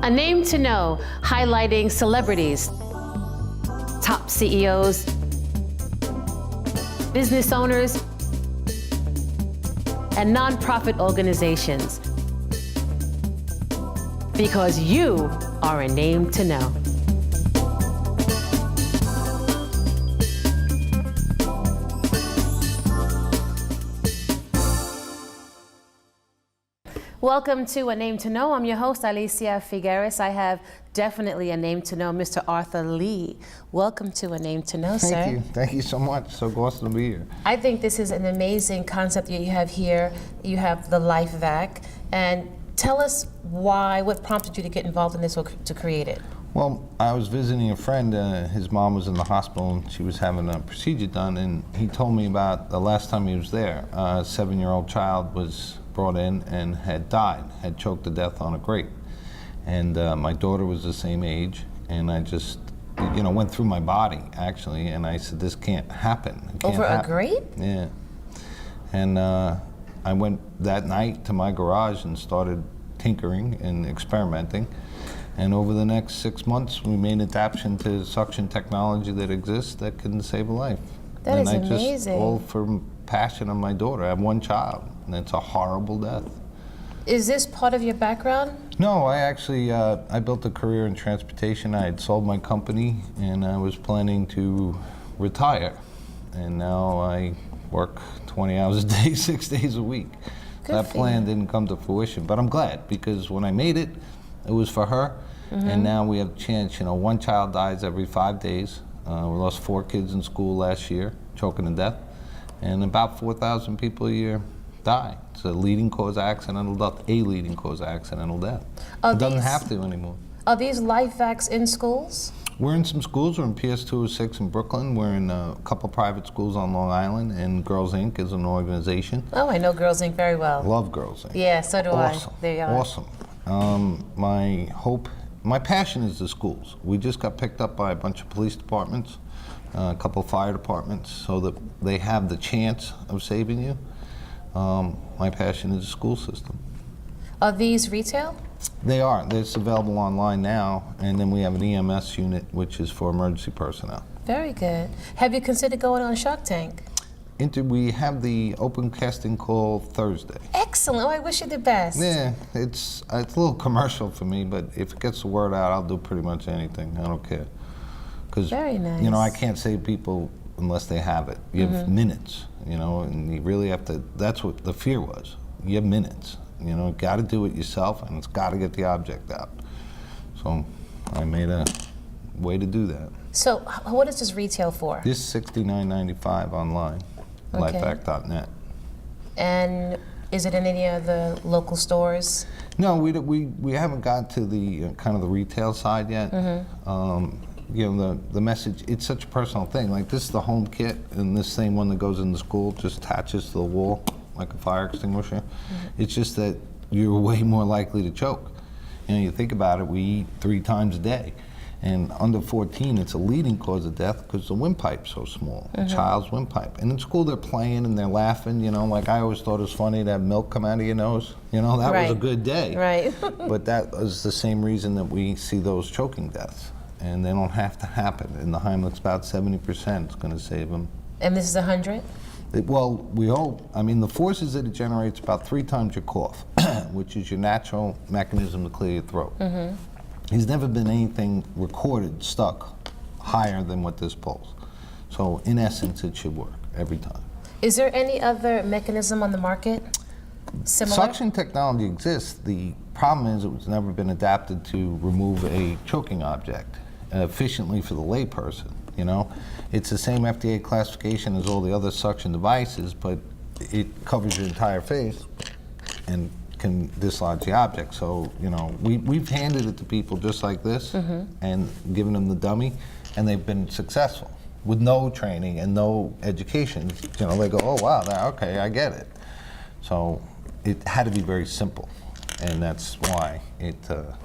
A Name to Know, highlighting celebrities, top CEOs, business owners, and nonprofit organizations. Because you are a name to know. Welcome to A Name to Know. I'm your host, Alicia Figueres. I have definitely a name to know, Mr. ArthurLih. Welcome to A Name to Know, sir. Thank you. Thank you so much. So awesome to be here. I think this is an amazing concept that you have here. You have the LIFEVAC. And tell us why, what prompted you to get involved in this or to create it? Well, I was visiting a friend. His mom was in the hospital and she was having a procedure done, and he told me about the last time he was there. A 7-year-old child was brought in and had died, had choked to death on a grape. And my daughter was the same age, and I just, went through my body, actually, and I said, this can't happen. It can't Over happen. A grape? Yeah. And I went that night to my garage and started tinkering and experimenting. And over the next 6 months, we made an adaptation to suction technology that exists that can save a life. That is amazing. Just, all from passion of my daughter. I have one child, and it's a horrible death. Is this part of your background? No, I actually, I built a career in transportation. I had sold my company, and I was planning to retire. And now I work 20 hours a day, 6 days a week. Good That for plan you. didn't come to fruition, but I'm glad, because when I made it, it was for her. And now we have a chance. One child dies every 5 days. We lost 4 kids in school last year, choking to death. And about 4,000 people a year die. It's a leading cause of accidental death, a leading cause of accidental death. It doesn't have to anymore. Are these LIFEVACs in schools? We're in some schools. We're in PS 206 in Brooklyn. We're in a couple private schools on Long Island, and Girls Inc. is an organization. Oh, I know Girls Inc. very well. Love Girls Inc. Yeah, so do Awesome. I. There you are. Awesome. My passion is the schools. We just got picked up by a bunch of police departments, a couple fire departments, so that they have the chance of saving you. My passion is the school system. Are these retail? They are. It's available online now, and then we have an EMS unit, which is for emergency personnel. Very good. Have you considered going on Shark Tank? We have the open casting call Thursday. Excellent. Oh, I wish you the best. Yeah, it's a little commercial for me, but if it gets the word out, I'll do pretty much anything. I don't care. Because, very nice. I can't save people unless they have it. You have minutes, and you really have to, that's what the fear was. You have minutes. Got to do it yourself, and it's got to get the object out. So I made a way to do that. So what is this retail for? This is $69.95 online, Okay. LifeVac.net. And is it in any of the local stores? No, we haven't got to the kind of the retail side yet. The message, it's such a personal thing. Like, this is the home kit, and this same one that goes in the school just attaches to the wall like a fire extinguisher. It's just that you're way more likely to choke. You think about it, we eat 3 times a day. And under 14, it's a leading cause of death because the windpipe's so small, a child's windpipe. And in school, they're playing and they're laughing, like I always thought it was funny to have milk come out of your nose. That was a good day. Right. But that was the same reason that we see those choking deaths. And they don't have to happen. And the Heimlich's about 70% is going to save them. And this is 100? Well, we hope. I mean, the forces that it generates about 3 times your cough, which is your natural mechanism to clear your throat. There's never been anything recorded stuck higher than what this pulls. So in essence, it should work every time. Is there any other mechanism on the market similar? Suction technology exists. The problem is it's never been adapted to remove a choking object efficiently for the layperson. It's the same FDA classification as all the other suction devices, but it covers your entire face and can dislodge the object. So, we've handed it to people just like this and given them the dummy, and they've been successful with no training and no education. They go, oh wow, okay, I get it. So it had to be very simple, and that's why it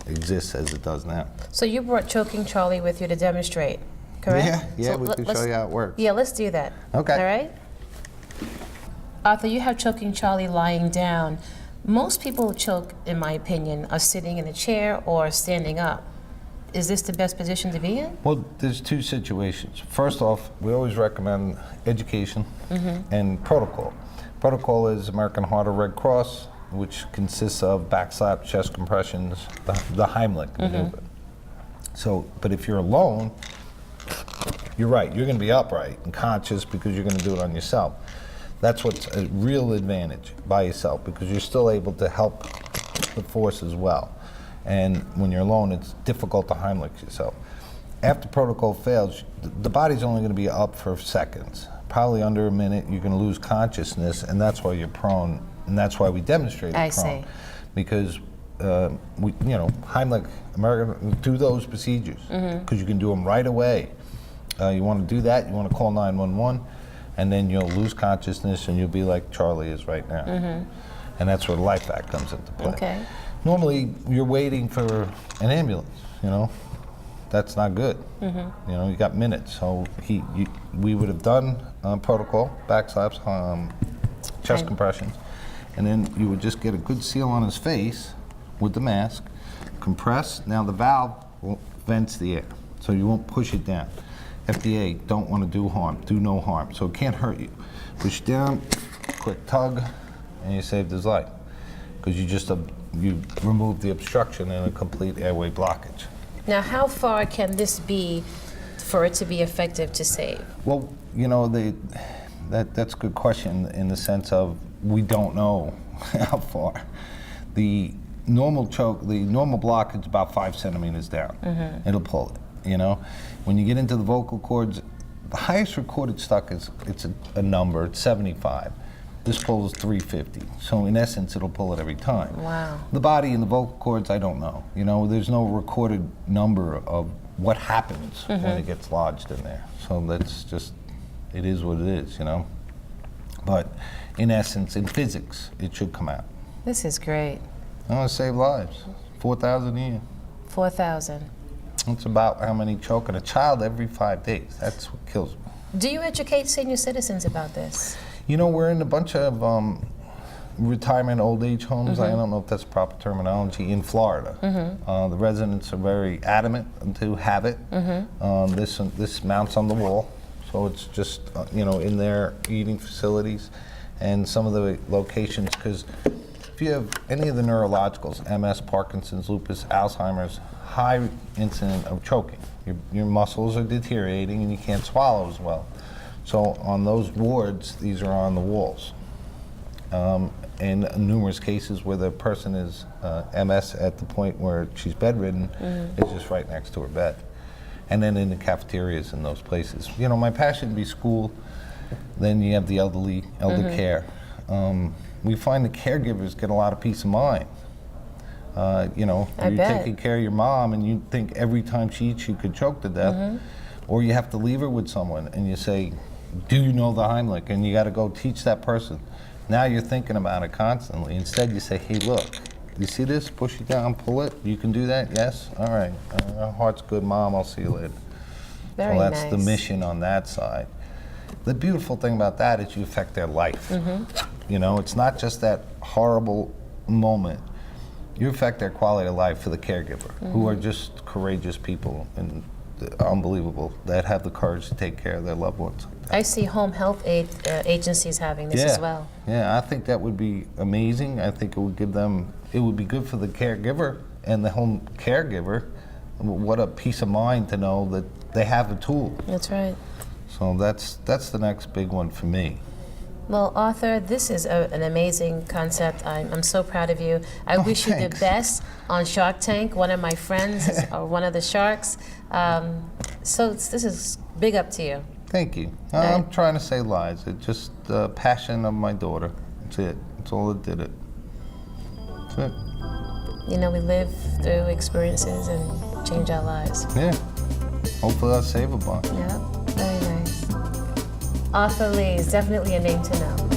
exists as it does now. So you brought Choking Charlie with you to demonstrate, correct? Yeah, So we can show you how it works. Yeah, let's do that. Okay. All right? Arthur, you have Choking Charlie lying down. Most people choke, in my opinion, are sitting in a chair or standing up. Is this the best position to be in? Well, there's two situations. First off, we always recommend education and protocol. Protocol is American Heart or Red Cross, which consists of back slap, chest compressions, the Heimlich maneuver. So, but if you're alone, you're right, you're gonna be upright and conscious because you're gonna do it on yourself. That's what's a real advantage by yourself, because you're still able to help the force as well. And when you're alone, it's difficult to Heimlich yourself. After protocol fails, the body's only gonna be up for seconds. Probably under a minute, you're gonna lose consciousness, and that's why you're prone, and that's why we demonstrate I prone. see. Because we, Heimlich, American, do those procedures, because you can do them right away. You wanna do that, you wanna call 911, and then you'll lose consciousness and you'll be like Charlie is right now. And that's where LIFEVAC comes into play. Okay. Normally, you're waiting for an ambulance, That's not good. You got minutes. So we would have done protocol, back slaps, chest compressions, and then you would just get a good seal on his face with the mask, compress. Now the valve vents the air, so you won't push it down. FDA don't want to do harm, do no harm, so it can't hurt you. Push down, quick tug, and you saved his life, because you removed the obstruction and a complete airway blockage. Now, how far can this be for it to be effective to save? Well, that's a good question in the sense of we don't know how far. The normal choke, the normal blockage is about 5 centimeters down. It'll pull it, When you get into the vocal cords, the highest recorded stuck it's a number, it's 75. This pulls 350. So in essence, it'll pull it every time. Wow. The body and the vocal cords, I don't know. There's no recorded number of what happens when it gets lodged in there. So that's just, it is what it is, But in essence, in physics, it should come out. This is great. I want to save lives. 4,000 a year. 4,000. That's about how many choke in a child every 5 days. That's what kills them. Do you educate senior citizens about this? We're in a bunch of retirement old age homes. I don't know if that's proper terminology, in Florida. The residents are very adamant to have it. This mounts on the wall, so it's just in their eating facilities and some of the locations, because if you have any of the neurologicals, MS, Parkinson's, lupus, Alzheimer's, high incident of choking. Your muscles are deteriorating and you can't swallow as well. So on those wards, these are on the walls. In numerous cases where the person is MS at the point where she's bedridden, it's just right next to her bed. And then in the cafeterias in those places. My passion would be school, then you have the elder care. We find the caregivers get a lot of peace of mind. You're taking care of your mom and you think every time she eats you could choke to death, or you have to leave her with someone and you say, do you know the Heimlich? And you got to go teach that person. Now you're thinking about it constantly. Instead you say, hey, look, you see this? Push it down, pull it. You can do that? Yes? All right. Heart's good, Mom. I'll see you later. Very nice. So that's the mission on that side. The beautiful thing about that is you affect their life. It's not just that horrible moment. You affect their quality of life for the caregiver, who are just courageous people and unbelievable, that have the courage to take care of their loved ones. I see home health agencies having this as well. Yeah, I think that would be amazing. I think it would give them, it would be good for the caregiver and the home caregiver. What a peace of mind to know that they have a tool. That's right. So that's the next big one for me. Well, Arthur, this is an amazing concept. I'm so proud of you. I wish you the best on Shark Tank. One of my friends is one of the sharks. So this is big up to you. Thank you. I'm trying to save lives. It's just the passion of my daughter. That's it. That's all that did it. That's it. We live through experiences and change our lives. Yeah. Hopefully I'll save a bunch. Yeah, very nice. ArthurLih is definitely a name to know.